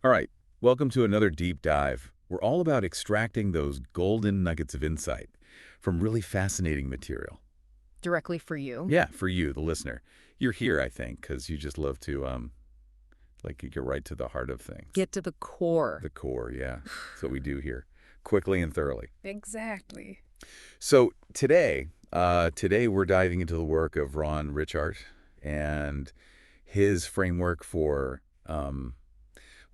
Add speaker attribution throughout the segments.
Speaker 1: All right, welcome to another deep dive. We're all about extracting those golden nuggets of insight from really fascinating material.
Speaker 2: Directly for you.
Speaker 1: Yeah, for you, the listener. You're here, I think, because you just love to, get right to the heart of things.
Speaker 2: Get to the core.
Speaker 1: The core, yeah. That's what we do here, quickly and thoroughly.
Speaker 2: Exactly.
Speaker 1: So today we're diving into the work of Ron Ritchhart and his framework for,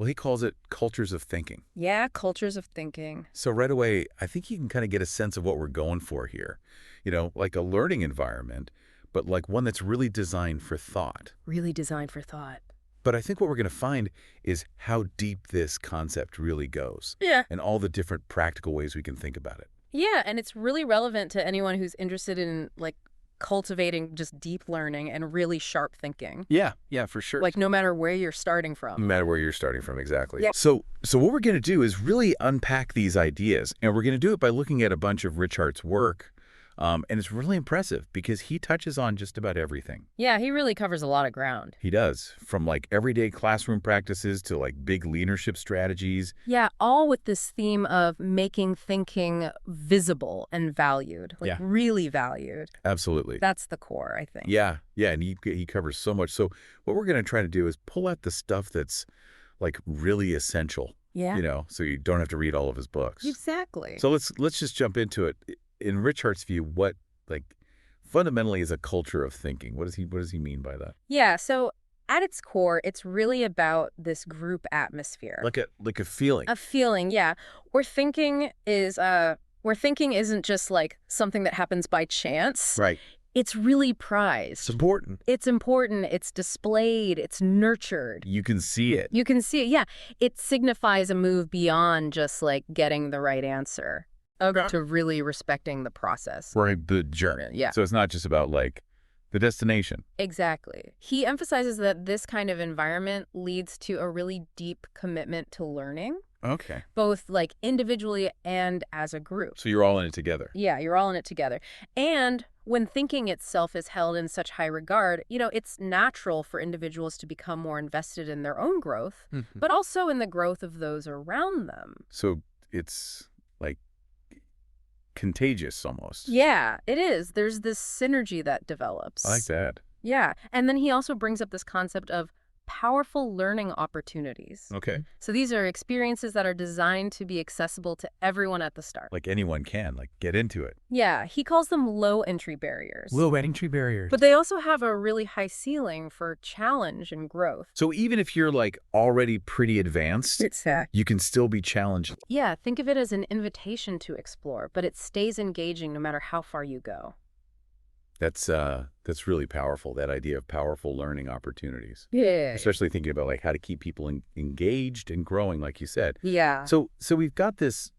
Speaker 1: he calls it cultures of thinking.
Speaker 2: Yeah, cultures of thinking.
Speaker 1: So right away, I think you can kind of get a sense of what we're going for here. Like a learning environment, but like one that's really designed for thought.
Speaker 2: Really designed for thought.
Speaker 1: But I think what we're going to find is how deep this concept really goes.
Speaker 2: Yeah.
Speaker 1: And all the different practical ways we can think about it.
Speaker 2: Yeah, and it's really relevant to anyone who's interested in, cultivating just deep learning and really sharp thinking.
Speaker 1: Yeah, for sure.
Speaker 2: No matter where you're starting from.
Speaker 1: No matter where you're starting from, exactly.
Speaker 2: Yeah.
Speaker 1: So what we're going to do is really unpack these ideas, and we're going to do it by looking at a bunch of Ritchart's work. And it's really impressive because he touches on just about everything.
Speaker 2: Yeah, he really covers a lot of ground.
Speaker 1: He does, from everyday classroom practices to big leadership strategies.
Speaker 2: Yeah, all with this theme of making thinking visible and valued.
Speaker 1: Yeah.
Speaker 2: Really valued.
Speaker 1: Absolutely.
Speaker 2: That's the core, I think.
Speaker 1: Yeah, and he covers so much. So what we're going to try to do is pull out the stuff that's really essential.
Speaker 2: Yeah.
Speaker 1: So you don't have to read all of his books.
Speaker 2: Exactly.
Speaker 1: So let's just jump into it. In Ritchart's view, what fundamentally is a culture of thinking? What does he mean by that?
Speaker 2: Yeah, so at its core, it's really about this group atmosphere.
Speaker 1: Like a feeling.
Speaker 2: A feeling, yeah. Where thinking isn't just something that happens by chance.
Speaker 1: Right.
Speaker 2: It's really
Speaker 1: It's
Speaker 2: prized.
Speaker 1: important.
Speaker 2: It's important, it's displayed, it's nurtured.
Speaker 1: You can see it.
Speaker 2: You can see it, yeah. It signifies a move beyond just getting the right answer. To really respecting the process.
Speaker 1: Right, the journey.
Speaker 2: Yeah.
Speaker 1: So it's not just about the destination.
Speaker 2: Exactly. He emphasizes that this kind of environment leads to a really deep commitment to learning,
Speaker 1: Okay.
Speaker 2: both individually and as a group.
Speaker 1: So you're all in it together.
Speaker 2: Yeah, you're all in it together. And when thinking itself is held in such high regard, it's natural for individuals to become more invested in their own growth, but also in the growth of those around them.
Speaker 1: So it's contagious almost.
Speaker 2: Yeah, it is. There's this synergy that develops.
Speaker 1: I like that.
Speaker 2: Yeah. And then he also brings up this concept of powerful learning opportunities.
Speaker 1: Okay.
Speaker 2: So these are experiences that are designed to be accessible to everyone at the start.
Speaker 1: Anyone can, get into it.
Speaker 2: Yeah, he calls them low entry barriers.
Speaker 1: Low entry barriers.
Speaker 2: But they also have a really high ceiling for challenge and growth.
Speaker 1: So even if you're already pretty advanced, you can still be challenged.
Speaker 2: Yeah, think of it as an invitation to explore, but it stays engaging no matter how far you go.
Speaker 1: That's really powerful, that idea of powerful learning opportunities.
Speaker 2: Yeah.
Speaker 1: Especially thinking about how to keep people engaged and growing, like you said.
Speaker 2: Yeah.
Speaker 1: So we've got this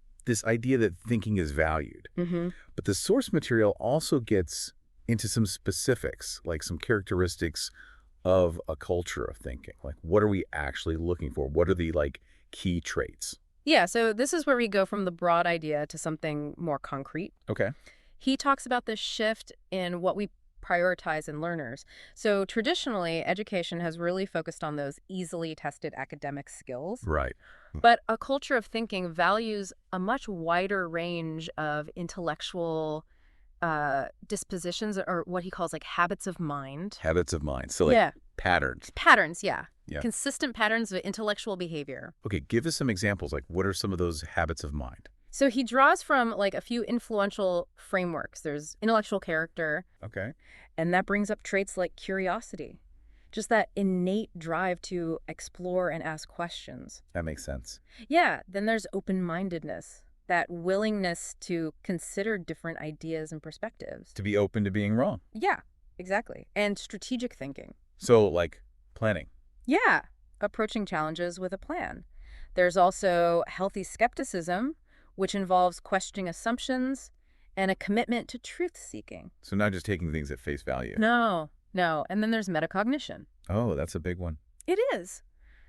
Speaker 1: idea that thinking is valued.
Speaker 2: Mm-hmm.
Speaker 1: But the source material also gets into some specifics, some characteristics of a culture of thinking. What are we actually looking for? What are the key traits?
Speaker 2: Yeah, so this is where we go from the broad idea to something more concrete.
Speaker 1: Okay.
Speaker 2: He talks about this shift in what we prioritize in learners. So traditionally, education has really focused on those easily tested academic skills.
Speaker 1: Right.
Speaker 2: But a culture of thinking values a much wider range of intellectual dispositions, or what he calls habits of mind.
Speaker 1: Habits of mind. So
Speaker 2: Yeah.
Speaker 1: patterns.
Speaker 2: Patterns, yeah.
Speaker 1: Yeah.
Speaker 2: Consistent patterns of intellectual behavior.
Speaker 1: Okay, give us some examples. What are some of those habits of mind?
Speaker 2: So he draws from a few influential frameworks. There's intellectual character,
Speaker 1: Okay.
Speaker 2: and that brings up traits like curiosity, just that innate drive to explore and ask questions.
Speaker 1: That makes sense.
Speaker 2: Yeah, then there's open-mindedness, that willingness to consider different ideas and perspectives.
Speaker 1: To be open to being wrong.
Speaker 2: Yeah, exactly. And strategic thinking.
Speaker 1: So planning.
Speaker 2: Yeah, approaching challenges with a plan. There's also healthy skepticism, which involves questioning assumptions and a commitment to truth-seeking.
Speaker 1: So not just taking things at face value.
Speaker 2: No. And then there's metacognition.
Speaker 1: Oh, that's a big one.
Speaker 2: It is.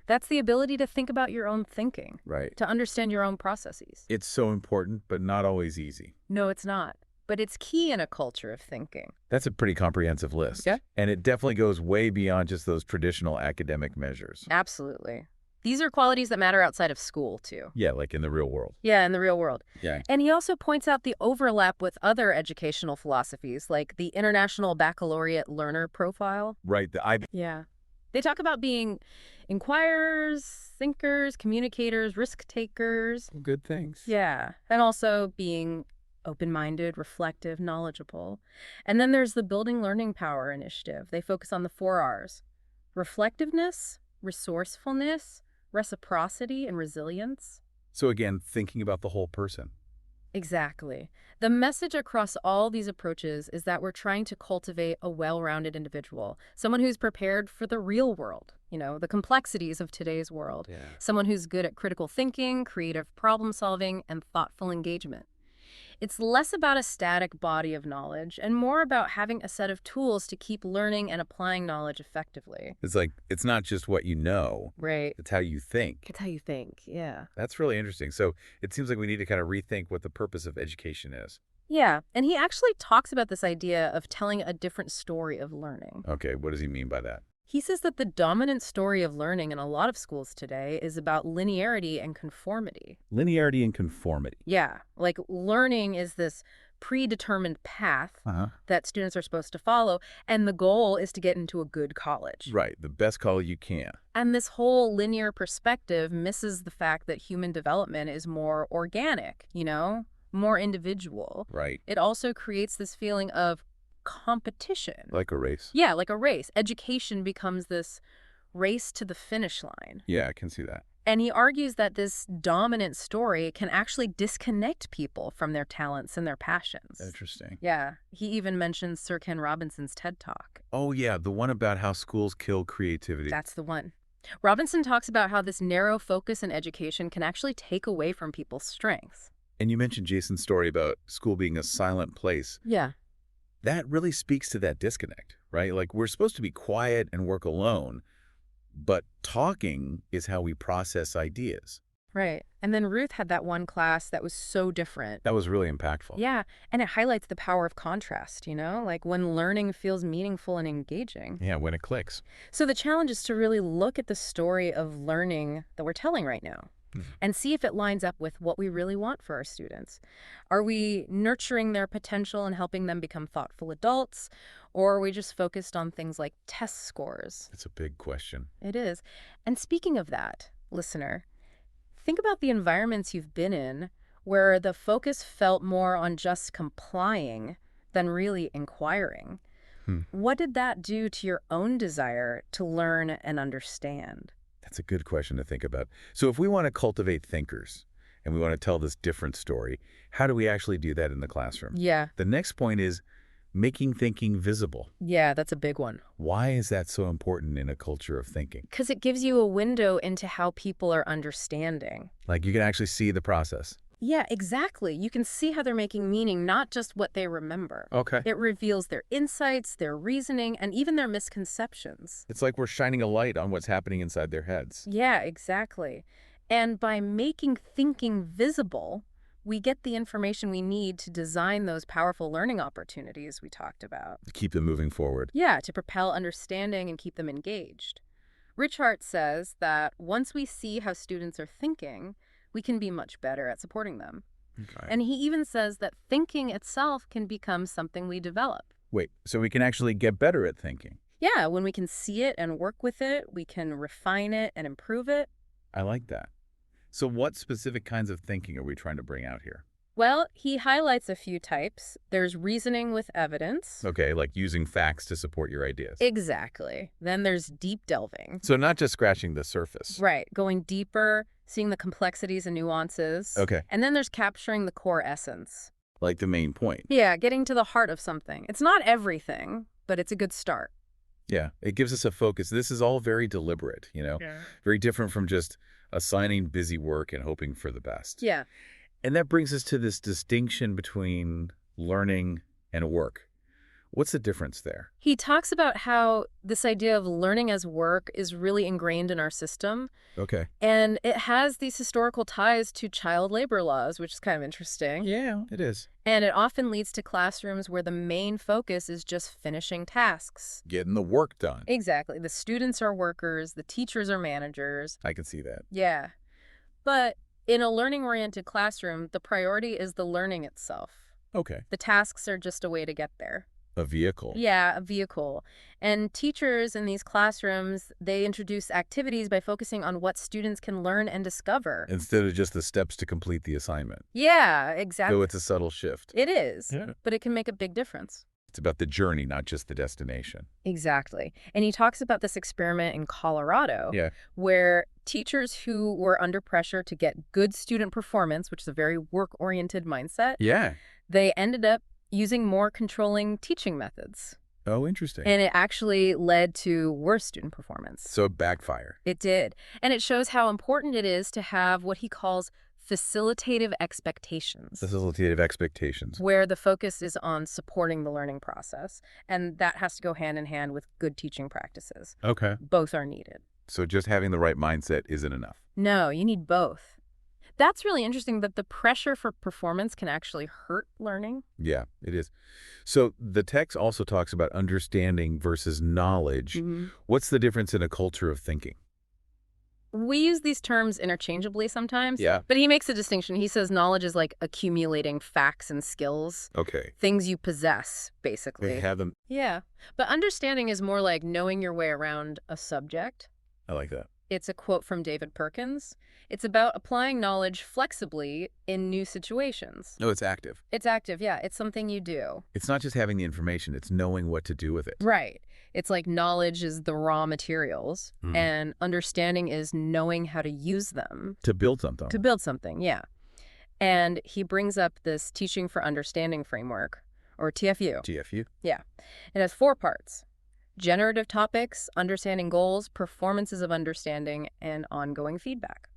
Speaker 2: That's the ability to think about your own thinking,
Speaker 1: Right.
Speaker 2: to understand your own processes.
Speaker 1: It's so important, but not always easy.
Speaker 2: No, it's not. But it's key in a culture of thinking.
Speaker 1: That's a pretty comprehensive list.
Speaker 2: Yeah.
Speaker 1: And it definitely goes way beyond just those traditional academic measures.
Speaker 2: Absolutely. These are qualities that matter outside of school, too.
Speaker 1: Yeah, like in the real world.
Speaker 2: Yeah, in the real world.
Speaker 1: Yeah.
Speaker 2: And he also points out the overlap with other educational philosophies, like the International Baccalaureate Learner Profile.
Speaker 1: Right.
Speaker 2: Yeah. They talk about being inquirers, thinkers, communicators, risk takers.
Speaker 1: Good things.
Speaker 2: Yeah. And also being open-minded, reflective, knowledgeable. And then there's the Building Learning Power Initiative. They focus on the 4 R's: reflectiveness, resourcefulness, reciprocity, and resilience.
Speaker 1: So again, thinking about the whole person.
Speaker 2: Exactly. The message across all these approaches is that we're trying to cultivate a well-rounded individual, someone who's prepared for the real world, the complexities of today's world,
Speaker 1: Yeah.
Speaker 2: someone who's good at critical thinking, creative problem solving, and thoughtful engagement. It's less about a static body of knowledge and more about having a set of tools to keep learning and applying knowledge effectively.
Speaker 1: It's like, it's not just what you know,
Speaker 2: Right.
Speaker 1: it's how you think.
Speaker 2: It's how you think, yeah.
Speaker 1: That's really interesting. So it seems like we need to kind of rethink what the purpose of education is.
Speaker 2: Yeah, and he actually talks about this idea of telling a different story of learning.
Speaker 1: Okay, what does he mean by that?
Speaker 2: He says that the dominant story of learning in a lot of schools today is about linearity and conformity.
Speaker 1: Linearity and conformity.
Speaker 2: Yeah, like learning is this predetermined path
Speaker 1: Uh-huh.
Speaker 2: that students are supposed to follow, and the goal is to get into a good college.
Speaker 1: Right, the best college you can.
Speaker 2: And this whole linear perspective misses the fact that human development is more organic, more individual.
Speaker 1: Right.
Speaker 2: It also creates this feeling of competition.
Speaker 1: Like a race.
Speaker 2: Yeah, like a race. Education becomes this race to the finish line.
Speaker 1: Yeah, I can see that.
Speaker 2: And he argues that this dominant story can actually disconnect people from their talents and their passions.
Speaker 1: Interesting.
Speaker 2: Yeah. He even mentions Sir Ken Robinson's TED Talk.
Speaker 1: Oh, yeah, the one about how schools kill creativity.
Speaker 2: That's the one. Robinson talks about how this narrow focus in education can actually take away from people's strengths.
Speaker 1: And you mentioned Jason's story about school being a silent place.
Speaker 2: Yeah.
Speaker 1: That really speaks to that disconnect, right? Like, we're supposed to be quiet and work alone, but talking is how we process ideas.
Speaker 2: Right. And then Ruth had that one class that was so different.
Speaker 1: That was really impactful.
Speaker 2: Yeah. And it highlights the power of contrast, like when learning feels meaningful and engaging.
Speaker 1: Yeah, when it clicks.
Speaker 2: So the challenge is to really look at the story of learning that we're telling right now and see if it lines up with what we really want for our students. Are we nurturing their potential and helping them become thoughtful adults? Or are we just focused on things like test scores?
Speaker 1: It's a big question.
Speaker 2: It is. And speaking of that, listener, think about the environments you've been in where the focus felt more on just complying than really inquiring. What did that do to your own desire to learn and understand?
Speaker 1: That's a good question to think about. So if we want to cultivate thinkers and we want to tell this different story, how do we actually do that in the classroom?
Speaker 2: Yeah.
Speaker 1: The next point is making thinking visible.
Speaker 2: Yeah, that's a big one.
Speaker 1: Why is that so important in a culture of thinking?
Speaker 2: Because it gives you a window into how people are understanding.
Speaker 1: Like, you can actually see the process.
Speaker 2: Yeah, exactly. You can see how they're making meaning, not just what they remember.
Speaker 1: Okay.
Speaker 2: It reveals their insights, their reasoning, and even their misconceptions.
Speaker 1: It's like we're shining a light on what's happening inside their heads.
Speaker 2: Yeah, exactly. And by making thinking visible, we get the information we need to design those powerful learning opportunities we talked about.
Speaker 1: To keep them moving forward.
Speaker 2: Yeah, to propel understanding and keep them engaged. Richart says that once we see how students are thinking, we can be much better at supporting them.
Speaker 1: Okay.
Speaker 2: And he even says that thinking itself can become something we develop.
Speaker 1: Wait, so we can actually get better at thinking?
Speaker 2: Yeah, when we can see it and work with it, we can refine it and improve it.
Speaker 1: I like that. So what specific kinds of thinking are we trying to bring out here?
Speaker 2: Well, he highlights a few types. There's reasoning with evidence.
Speaker 1: Okay, like using facts to support your ideas.
Speaker 2: Exactly. Then there's deep delving.
Speaker 1: So not just scratching the surface.
Speaker 2: Right, going deeper, seeing the complexities and nuances.
Speaker 1: Okay.
Speaker 2: And then there's capturing the core essence.
Speaker 1: Like the main point.
Speaker 2: Yeah, getting to the heart of something. It's not everything, but it's a good start.
Speaker 1: Yeah, it gives us a focus. This is all very deliberate, very different from just assigning busy work and hoping for the best.
Speaker 2: Yeah.
Speaker 1: And that brings us to this distinction between learning and work. What's the difference there?
Speaker 2: He talks about how this idea of learning as work is really ingrained in our system,
Speaker 1: Okay.
Speaker 2: and it has these historical ties to child labor laws, which is kind of interesting.
Speaker 1: Yeah, it is.
Speaker 2: And it often leads to classrooms where the main focus is just finishing tasks.
Speaker 1: Getting the work done.
Speaker 2: Exactly. The students are workers, the teachers are managers.
Speaker 1: I can see that.
Speaker 2: Yeah. But in a learning-oriented classroom, the priority is the learning itself.
Speaker 1: Okay.
Speaker 2: The tasks are just a way to get there.
Speaker 1: A vehicle.
Speaker 2: Yeah, a vehicle. And teachers in these classrooms, they introduce activities by focusing on what students can learn and discover.
Speaker 1: Instead of just the steps to complete the assignment.
Speaker 2: Yeah, exactly.
Speaker 1: So it's a subtle shift.
Speaker 2: It is,
Speaker 1: Yeah.
Speaker 2: but it can make a big difference.
Speaker 1: It's about the journey, not just the destination.
Speaker 2: Exactly. And he talks about this experiment in Colorado,
Speaker 1: Yeah.
Speaker 2: where teachers who were under pressure to get good student performance, which is a very work-oriented mindset,
Speaker 1: Yeah.
Speaker 2: they ended up using more controlling teaching methods.
Speaker 1: Oh, interesting.
Speaker 2: And it actually led to worse student performance.
Speaker 1: So it backfire.
Speaker 2: It did. And it shows how important it is to have what he calls facilitative expectations,
Speaker 1: Facilitative expectations.
Speaker 2: where the focus is on supporting the learning process. And that has to go hand in hand with good teaching practices.
Speaker 1: Okay.
Speaker 2: Both are needed.
Speaker 1: So just having the right mindset isn't enough.
Speaker 2: No, you need both. That's really interesting that the pressure for performance can actually hurt learning.
Speaker 1: Yeah, it is. So the text also talks about understanding versus knowledge. What's the difference in a culture of thinking?
Speaker 2: We use these terms interchangeably sometimes.
Speaker 1: Yeah.
Speaker 2: But he makes a distinction. He says knowledge is like accumulating facts and skills,
Speaker 1: Okay.
Speaker 2: things you possess, basically.
Speaker 1: They have them.
Speaker 2: Yeah. But understanding is more like knowing your way around a subject.
Speaker 1: I like that.
Speaker 2: It's a quote from David Perkins. It's about applying knowledge flexibly in new situations.
Speaker 1: No, it's active.
Speaker 2: It's active, yeah. It's something you do.
Speaker 1: It's not just having the information, it's knowing what to do with it.
Speaker 2: Right. It's like knowledge is the raw materials, and understanding is knowing how to use them.
Speaker 1: To build something.
Speaker 2: To build something, yeah. And he brings up this Teaching for Understanding framework, or TFU.
Speaker 1: TFU.
Speaker 2: Yeah. It has 4 parts: generative topics, understanding goals, performances of understanding, and ongoing feedback.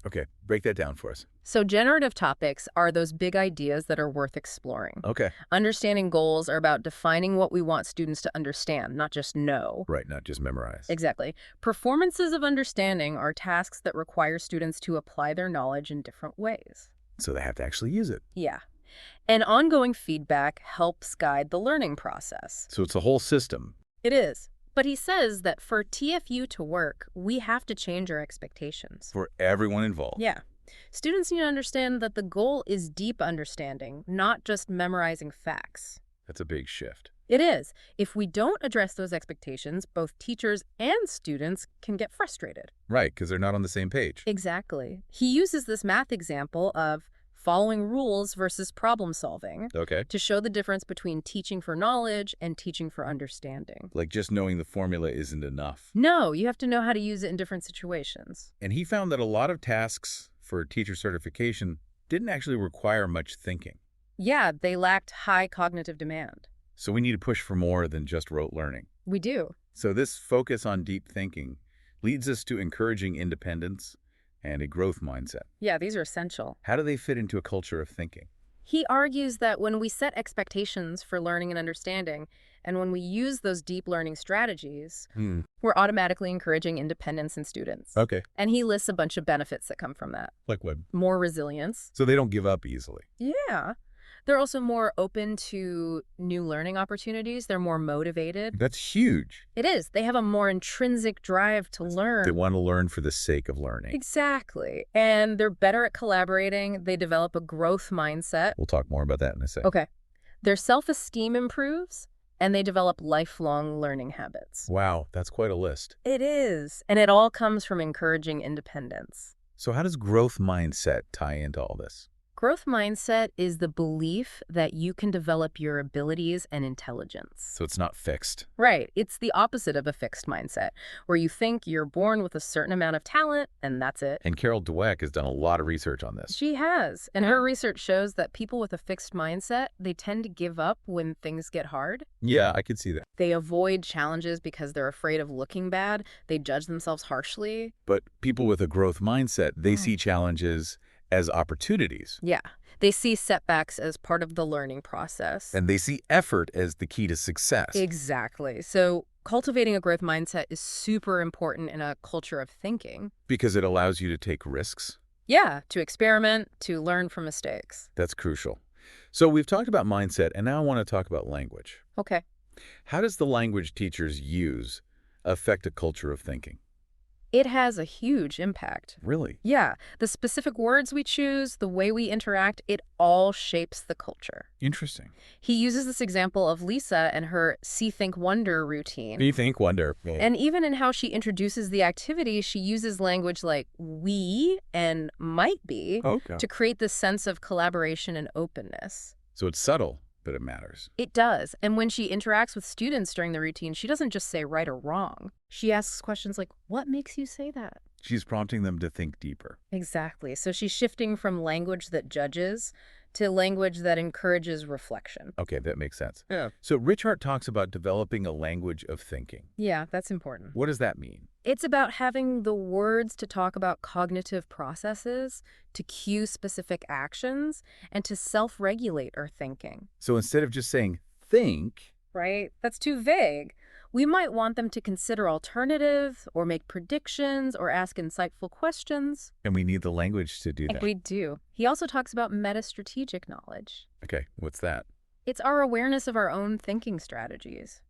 Speaker 1: Okay, break that down for us.
Speaker 2: So generative topics are those big ideas that are worth exploring.
Speaker 1: Okay.
Speaker 2: Understanding goals are about defining what we want students to understand, not just know.
Speaker 1: Right, not just memorize.
Speaker 2: Exactly. Performances of understanding are tasks that require students to apply their knowledge in different ways.
Speaker 1: So they have to actually use it.
Speaker 2: Yeah. And ongoing feedback helps guide the learning process.
Speaker 1: So it's a whole system.
Speaker 2: It is. But he says that for TFU to work, we have to change our expectations.
Speaker 1: For everyone involved.
Speaker 2: Yeah. Students need to understand that the goal is deep understanding, not just memorizing facts.
Speaker 1: That's a big shift.
Speaker 2: It is. If we don't address those expectations, both teachers and students can get frustrated.
Speaker 1: Right, because they're not on the same page.
Speaker 2: Exactly. He uses this math example of following rules versus problem solving
Speaker 1: Okay.
Speaker 2: to show the difference between teaching for knowledge and teaching for understanding.
Speaker 1: Like just knowing the formula isn't enough.
Speaker 2: No, you have to know how to use it in different situations.
Speaker 1: And he found that a lot of tasks for teacher certification didn't actually require much thinking.
Speaker 2: Yeah, they lacked high cognitive demand.
Speaker 1: So we need to push for more than just rote learning.
Speaker 2: We do.
Speaker 1: So this focus on deep thinking leads us to encouraging independence and a growth mindset.
Speaker 2: Yeah, these are essential.
Speaker 1: How do they fit into a culture of thinking?
Speaker 2: He argues that when we set expectations for learning and understanding, and when we use those deep learning strategies, we're automatically encouraging independence in students.
Speaker 1: Okay.
Speaker 2: And he lists a bunch of benefits that come from that.
Speaker 1: Like what?
Speaker 2: More resilience.
Speaker 1: So they don't give up easily.
Speaker 2: Yeah. They're also more open to new learning opportunities. They're more motivated.
Speaker 1: That's huge.
Speaker 2: It is. They have a more intrinsic drive to learn.
Speaker 1: They want to learn for the sake of learning.
Speaker 2: Exactly. And they're better at collaborating. They develop a growth mindset.
Speaker 1: We'll talk more about that in a second.
Speaker 2: Okay. Their self-esteem improves, and they develop lifelong learning habits.
Speaker 1: Wow, that's quite a list.
Speaker 2: It is. And it all comes from encouraging independence.
Speaker 1: So how does growth mindset tie into all this?
Speaker 2: Growth mindset is the belief that you can develop your abilities and intelligence.
Speaker 1: So it's not fixed.
Speaker 2: Right. It's the opposite of a fixed mindset, where you think you're born with a certain amount of talent, and that's it.
Speaker 1: And Carol Dweck has done a lot of research on this.
Speaker 2: She has. And her research shows that people with a fixed mindset, they tend to give up when things get hard.
Speaker 1: Yeah, I could see that.
Speaker 2: They avoid challenges because they're afraid of looking bad. They judge themselves harshly.
Speaker 1: But people with a growth mindset, they see challenges as opportunities.
Speaker 2: Yeah. They see setbacks as part of the learning process.
Speaker 1: And they see effort as the key to success.
Speaker 2: Exactly. So cultivating a growth mindset is super important in a culture of thinking.
Speaker 1: Because it allows you to take risks.
Speaker 2: Yeah, to experiment, to learn from mistakes.
Speaker 1: That's crucial. So we've talked about mindset, and now I want to talk about language.
Speaker 2: Okay.
Speaker 1: How does the language teachers use affect a culture of thinking?
Speaker 2: It has a huge impact.
Speaker 1: Really?
Speaker 2: Yeah, the specific words we choose, the way we interact, it all shapes the culture.
Speaker 1: Interesting.
Speaker 2: He uses this example of Lisa and her See, Think, Wonder routine.
Speaker 1: You think, wonder.
Speaker 2: And even in how she introduces the activity, she uses language like we and might be
Speaker 1: Okay.
Speaker 2: to create this sense of collaboration and openness.
Speaker 1: So it's subtle, but it matters.
Speaker 2: It does. And when she interacts with students during the routine, she doesn't just say right or wrong. She asks questions like, what makes you say that?
Speaker 1: She's prompting them to think deeper.
Speaker 2: Exactly. So she's shifting from language that judges to language that encourages reflection.
Speaker 1: Okay, that makes sense. Yeah. So Richard talks about developing a language of thinking.
Speaker 2: Yeah, that's important.
Speaker 1: What does that mean?
Speaker 2: It's about having the words to talk about cognitive processes, to cue specific actions, and to self-regulate our thinking.
Speaker 1: So instead of just saying think,
Speaker 2: Right? That's too vague. We might want them to consider alternatives, or make predictions, or ask insightful questions.
Speaker 1: and we need the language to do
Speaker 2: And
Speaker 1: that.
Speaker 2: we do. He also talks about meta-strategic knowledge.
Speaker 1: Okay, what's that?
Speaker 2: It's our awareness of our own thinking strategies.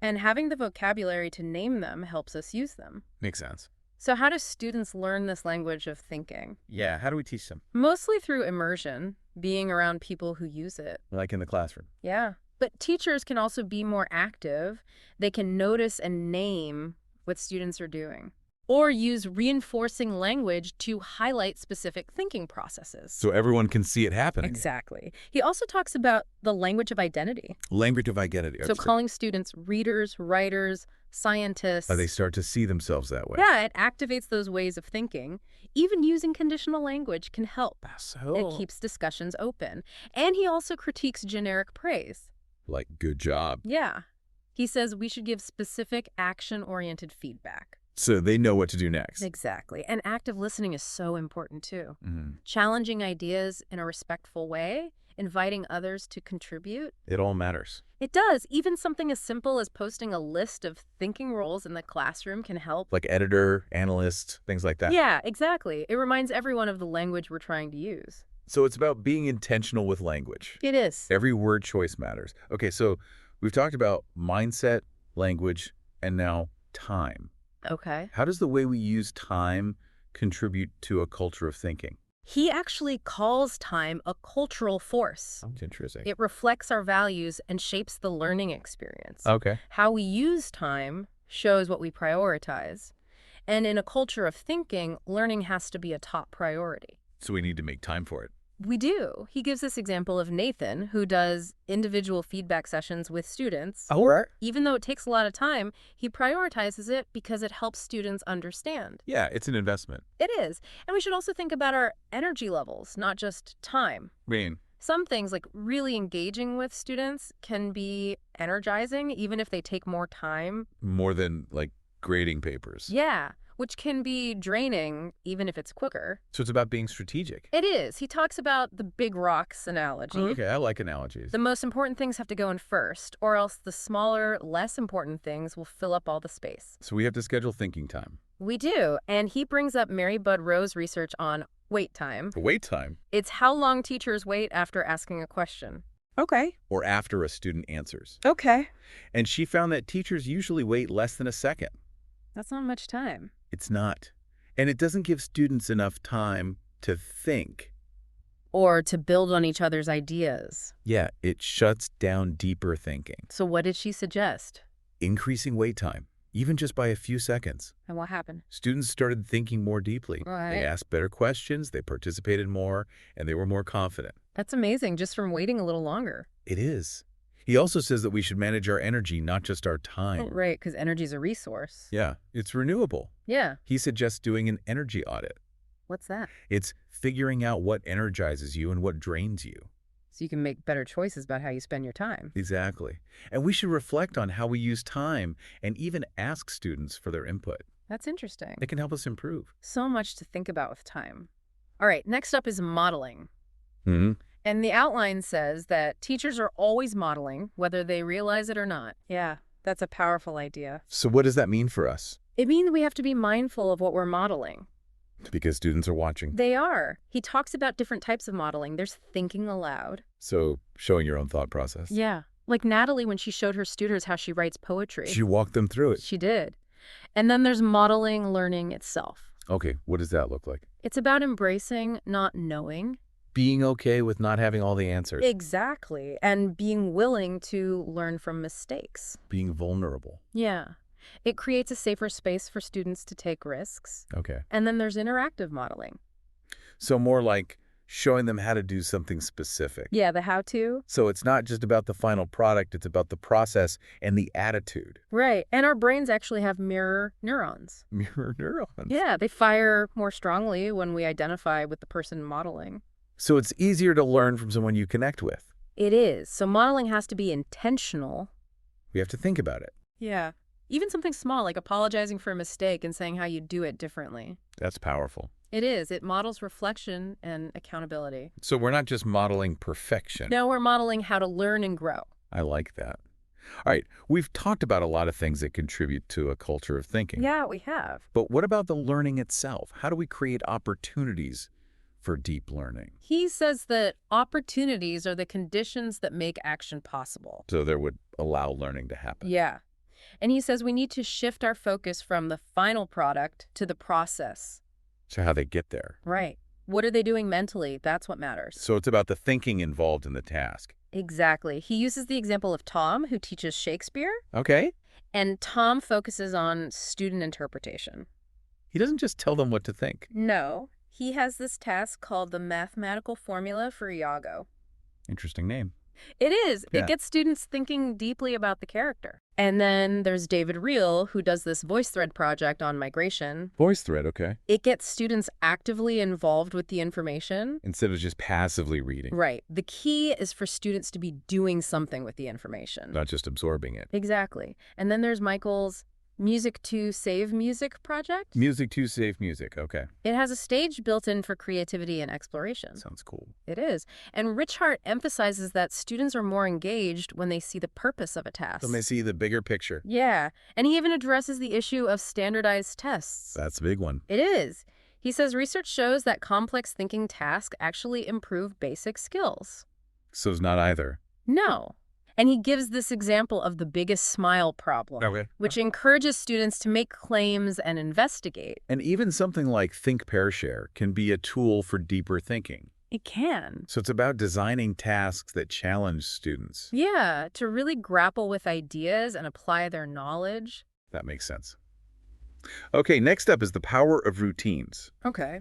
Speaker 2: And having the vocabulary to name them helps us use them.
Speaker 1: Makes sense.
Speaker 2: So how do students learn this language of thinking?
Speaker 1: Yeah, how do we teach them?
Speaker 2: Mostly through immersion, being around people who use it.
Speaker 1: Like in the classroom.
Speaker 2: Yeah. But teachers can also be more active. They can notice and name what students are doing. Or use reinforcing language to highlight specific thinking processes.
Speaker 1: So everyone can see it happening.
Speaker 2: Exactly. He also talks about the language of identity.
Speaker 1: Language of identity.
Speaker 2: So calling students readers, writers, scientists.
Speaker 1: They start to see themselves that way.
Speaker 2: Yeah, it activates those ways of thinking. Even using conditional language can help.
Speaker 1: So,
Speaker 2: It keeps discussions open. And he also critiques generic praise.
Speaker 1: like, good job.
Speaker 2: Yeah. He says we should give specific action-oriented feedback.
Speaker 1: So they know what to do next.
Speaker 2: Exactly. And active listening is so important too.
Speaker 1: Mhm.
Speaker 2: Challenging ideas in a respectful way, inviting others to contribute.
Speaker 1: It all matters.
Speaker 2: It does. Even something as simple as posting a list of thinking roles in the classroom can help.
Speaker 1: Like editor, analyst, things like that.
Speaker 2: Yeah, exactly. It reminds everyone of the language we're trying to use.
Speaker 1: So it's about being intentional with language.
Speaker 2: It is.
Speaker 1: Every word choice matters. Okay, so we've talked about mindset, language, and now time.
Speaker 2: Okay.
Speaker 1: How does the way we use time contribute to a culture of thinking?
Speaker 2: He actually calls time a cultural force.
Speaker 1: That's interesting.
Speaker 2: It reflects our values and shapes the learning experience.
Speaker 1: Okay.
Speaker 2: How we use time shows what we prioritize. And in a culture of thinking, learning has to be a top priority.
Speaker 1: So we need to make time for it.
Speaker 2: We do. He gives this example of Nathan, who does individual feedback sessions with students.
Speaker 1: Oh, right.
Speaker 2: Even though it takes a lot of time, he prioritizes it because it helps students understand.
Speaker 1: Yeah, it's an investment.
Speaker 2: It is. And we should also think about our energy levels, not just time. Some things, like really engaging with students, can be energizing, even if they take more time.
Speaker 1: More than, like, grading papers.
Speaker 2: Yeah, which can be draining, even if it's quicker.
Speaker 1: So it's about being strategic.
Speaker 2: It is. He talks about the big rocks analogy.
Speaker 1: Okay, I like analogies.
Speaker 2: The most important things have to go in first, or else the smaller, less important things will fill up all the space.
Speaker 1: So we have to schedule thinking time.
Speaker 2: We do. And he brings up Mary Bud Rowe's research on wait time.
Speaker 1: Wait time.
Speaker 2: It's how long teachers wait after asking a question. Okay.
Speaker 1: Or after a student answers.
Speaker 2: Okay.
Speaker 1: And she found that teachers usually wait less than a second.
Speaker 2: That's not much time.
Speaker 1: It's not. And it doesn't give students enough time to think.
Speaker 2: Or to build on each other's ideas.
Speaker 1: Yeah, it shuts down deeper thinking.
Speaker 2: So what did she suggest?
Speaker 1: Increasing wait time, even just by a few seconds.
Speaker 2: And what happened?
Speaker 1: Students started thinking more deeply.
Speaker 2: Right.
Speaker 1: They asked better questions, they participated more, and they were more confident.
Speaker 2: That's amazing, just from waiting a little longer.
Speaker 1: It is. He also says that we should manage our energy, not just our
Speaker 2: Oh,
Speaker 1: time.
Speaker 2: right, because energy is a resource.
Speaker 1: Yeah, it's renewable.
Speaker 2: Yeah.
Speaker 1: He suggests doing an energy audit.
Speaker 2: What's that?
Speaker 1: It's figuring out what energizes you and what drains you.
Speaker 2: So you can make better choices about how you spend your time.
Speaker 1: Exactly. And we should reflect on how we use time and even ask students for their input.
Speaker 2: That's interesting.
Speaker 1: It can help us improve.
Speaker 2: So much to think about with time. All right, next up is modeling.
Speaker 1: Mm-hmm.
Speaker 2: And the outline says that teachers are always modeling, whether they realize it or not. Yeah, that's a powerful idea.
Speaker 1: So what does that mean for us?
Speaker 2: It means we have to be mindful of what we're modeling.
Speaker 1: Because students are watching.
Speaker 2: They are. He talks about different types of modeling. There's thinking aloud.
Speaker 1: So showing your own thought process.
Speaker 2: Yeah. Like Natalie when she showed her students how she writes poetry.
Speaker 1: She walked them through it.
Speaker 2: She did. And then there's modeling learning itself.
Speaker 1: Okay, what does that look like?
Speaker 2: It's about embracing not knowing.
Speaker 1: Being okay with not having all the answers.
Speaker 2: Exactly. And being willing to learn from mistakes.
Speaker 1: Being vulnerable.
Speaker 2: Yeah. It creates a safer space for students to take risks.
Speaker 1: Okay.
Speaker 2: And then there's interactive modeling.
Speaker 1: So more like showing them how to do something specific.
Speaker 2: Yeah, the how-to.
Speaker 1: So it's not just about the final product, it's about the process and the attitude.
Speaker 2: Right. And our brains actually have mirror neurons.
Speaker 1: Mirror neurons.
Speaker 2: Yeah, they fire more strongly when we identify with the person modeling.
Speaker 1: So it's easier to learn from someone you connect with.
Speaker 2: It is. So modeling has to be intentional.
Speaker 1: We have to think about it.
Speaker 2: Yeah. Even something small like apologizing for a mistake and saying how you do it differently.
Speaker 1: That's powerful.
Speaker 2: It is. It models reflection and accountability.
Speaker 1: So we're not just modeling perfection.
Speaker 2: No, we're modeling how to learn and grow.
Speaker 1: I like that. All right, we've talked about a lot of things that contribute to a culture of thinking.
Speaker 2: Yeah, we have.
Speaker 1: But what about the learning itself? How do we create opportunities for deep learning?
Speaker 2: He says that opportunities are the conditions that make action possible.
Speaker 1: So there would allow learning to happen.
Speaker 2: Yeah. And he says we need to shift our focus from the final product to the process.
Speaker 1: So how they get there.
Speaker 2: Right. What are they doing mentally? That's what matters.
Speaker 1: So it's about the thinking involved in the task.
Speaker 2: Exactly. He uses the example of Tom, who teaches Shakespeare,
Speaker 1: Okay.
Speaker 2: and Tom focuses on student interpretation.
Speaker 1: He doesn't just tell them what to think.
Speaker 2: No, he has this task called the mathematical formula for Iago.
Speaker 1: Interesting name.
Speaker 2: It is.
Speaker 1: Yeah.
Speaker 2: It gets students thinking deeply about the character. And then there's David Reel, who does this VoiceThread project on migration.
Speaker 1: VoiceThread, okay.
Speaker 2: It gets students actively involved with the information.
Speaker 1: Instead of just passively reading,
Speaker 2: Right. The key is for students to be doing something with the information.
Speaker 1: not just absorbing it.
Speaker 2: Exactly. And then there's Michael's Music to Save Music project.
Speaker 1: Music to save music, okay.
Speaker 2: It has a stage built in for creativity and exploration.
Speaker 1: Sounds cool.
Speaker 2: It is. And Rich Hart emphasizes that students are more engaged when they see the purpose of a task.
Speaker 1: When they see the bigger picture.
Speaker 2: Yeah. And he even addresses the issue of standardized tests.
Speaker 1: That's a big one.
Speaker 2: It is. He says research shows that complex thinking tasks actually improve basic skills.
Speaker 1: So it's not either.
Speaker 2: No. And he gives this example of the biggest smile problem,
Speaker 1: Okay.
Speaker 2: which encourages students to make claims and investigate.
Speaker 1: And even something like Think, Pair, Share can be a tool for deeper thinking.
Speaker 2: It can.
Speaker 1: So it's about designing tasks that challenge students.
Speaker 2: Yeah, to really grapple with ideas and apply their knowledge.
Speaker 1: That makes sense. Okay, next up is the power of routines.
Speaker 2: Okay.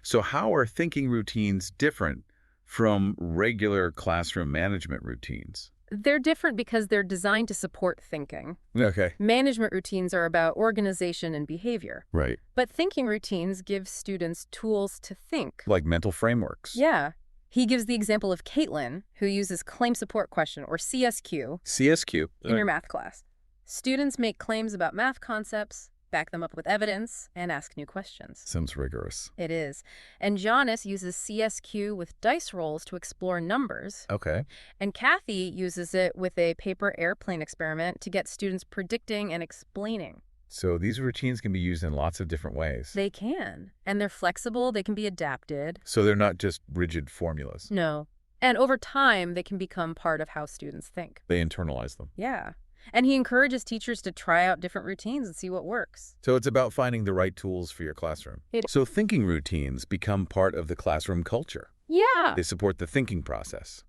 Speaker 1: So how are thinking routines different from regular classroom management routines?
Speaker 2: They're different because they're designed to support thinking.
Speaker 1: Okay.
Speaker 2: Management routines are about organization and behavior.
Speaker 1: Right.
Speaker 2: But thinking routines give students tools to think.
Speaker 1: Like mental frameworks.
Speaker 2: Yeah. He gives the example of Caitlin, who uses claim support question, or CSQ,
Speaker 1: CSQ.
Speaker 2: in your math class. Students make claims about math concepts, back them up with evidence, and ask new questions.
Speaker 1: Sounds rigorous.
Speaker 2: It is. And Jonas uses CSQ with dice rolls to explore numbers.
Speaker 1: Okay.
Speaker 2: And Kathy uses it with a paper airplane experiment to get students predicting and explaining.
Speaker 1: So these routines can be used in lots of different ways.
Speaker 2: They can. And they're flexible. They can be adapted.
Speaker 1: So they're not just rigid formulas.
Speaker 2: No. And over time, they can become part of how students think.
Speaker 1: They internalize them.
Speaker 2: Yeah. And he encourages teachers to try out different routines and see what works.
Speaker 1: So it's about finding the right tools for your classroom. So thinking routines become part of the classroom culture.
Speaker 2: Yeah.
Speaker 1: They support the thinking process.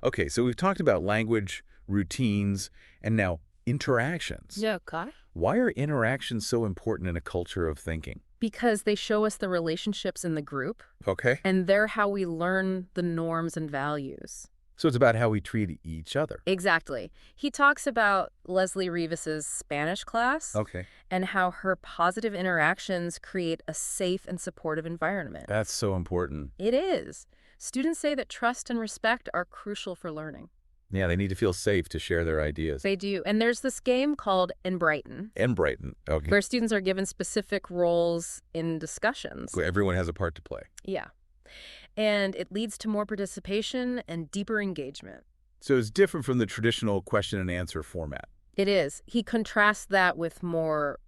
Speaker 1: Okay, so we've talked about language, routines, and now interactions.
Speaker 2: Yeah, okay.
Speaker 1: Why are interactions so important in a culture of thinking?
Speaker 2: Because they show us the relationships in the group,
Speaker 1: Okay.
Speaker 2: and they're how we learn the norms and values.
Speaker 1: So it's about how we treat each other.
Speaker 2: Exactly. He talks about Leslie Rivas's Spanish class
Speaker 1: Okay.
Speaker 2: and how her positive interactions create a safe and supportive environment.
Speaker 1: That's so important.
Speaker 2: It is. Students say that trust and respect are crucial for learning.
Speaker 1: Yeah, they need to feel safe to share their ideas.
Speaker 2: They do. And there's this game called In Brighton,
Speaker 1: And Brighton. Okay.
Speaker 2: where students are given specific roles in discussions.
Speaker 1: Everyone has a part to play.
Speaker 2: Yeah. And it leads to more participation and deeper engagement.
Speaker 1: So it's different from the traditional question and answer format,
Speaker 2: It is. He contrasts that with more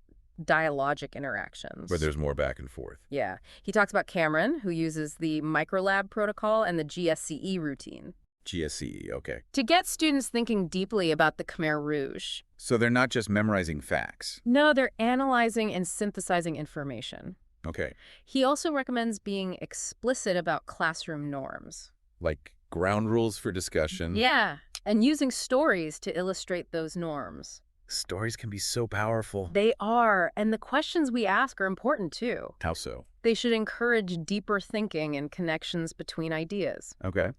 Speaker 2: dialogic interactions.
Speaker 1: where there's more back and forth.
Speaker 2: Yeah. He talks about Cameron, who uses the Microlab protocol and the GSCE routine
Speaker 1: GSCE, okay.
Speaker 2: to get students thinking deeply about the Khmer Rouge.
Speaker 1: So they're not just memorizing facts.
Speaker 2: No, they're analyzing and synthesizing information.
Speaker 1: Okay.
Speaker 2: He also recommends being explicit about classroom norms.
Speaker 1: Like ground rules for discussion.
Speaker 2: Yeah, and using stories to illustrate those norms.
Speaker 1: Stories can be so powerful.
Speaker 2: They are, and the questions we ask are important too.
Speaker 1: How so?
Speaker 2: They should encourage deeper thinking and connections between ideas.
Speaker 1: Okay.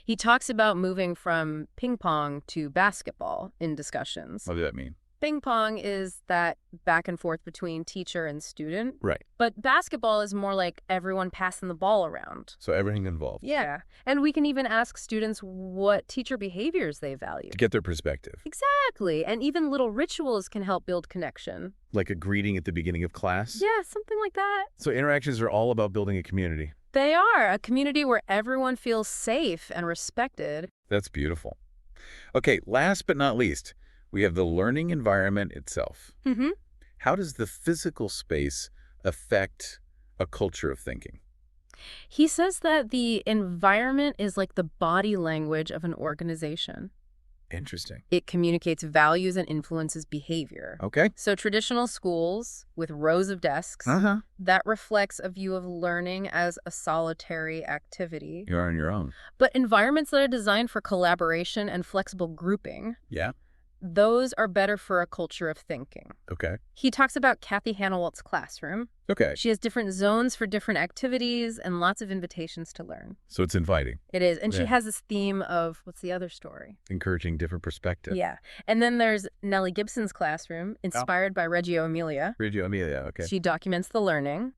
Speaker 2: He talks about moving from ping pong to basketball in discussions.
Speaker 1: What does that mean?
Speaker 2: Ping pong is that back and forth between teacher and student,
Speaker 1: Right.
Speaker 2: but basketball is more like everyone passing the ball around.
Speaker 1: So everything involved.
Speaker 2: Yeah, and we can even ask students what teacher behaviors they value.
Speaker 1: To get their perspective.
Speaker 2: Exactly, and even little rituals can help build connection.
Speaker 1: Like a greeting at the beginning of class.
Speaker 2: Yeah, something like that.
Speaker 1: So interactions are all about building a community.
Speaker 2: They are a community where everyone feels safe and respected.
Speaker 1: That's beautiful. Okay, last but not least, we have the learning environment itself.
Speaker 2: Mm-hmm.
Speaker 1: How does the physical space affect a culture of thinking?
Speaker 2: He says that the environment is like the body language of an organization.
Speaker 1: Interesting.
Speaker 2: It communicates values and influences behavior.
Speaker 1: Okay.
Speaker 2: So traditional schools with rows of desks,
Speaker 1: Uh-huh.
Speaker 2: that reflects a view of learning as a solitary activity.
Speaker 1: You're on your own.
Speaker 2: But environments that are designed for collaboration and flexible grouping,
Speaker 1: Yeah.
Speaker 2: those are better for a culture of thinking.
Speaker 1: Okay.
Speaker 2: He talks about Kathy Hanawalt's classroom.
Speaker 1: Okay.
Speaker 2: She has different zones for different activities and lots of invitations to learn.
Speaker 1: So it's inviting,
Speaker 2: It is. And she
Speaker 1: Yeah.
Speaker 2: has this theme of, what's the other story?
Speaker 1: encouraging different perspectives.
Speaker 2: Yeah. And then there's Nellie Gibson's classroom, inspired by Reggio Emilia.
Speaker 1: Reggio Emilia, okay.
Speaker 2: She documents the learning.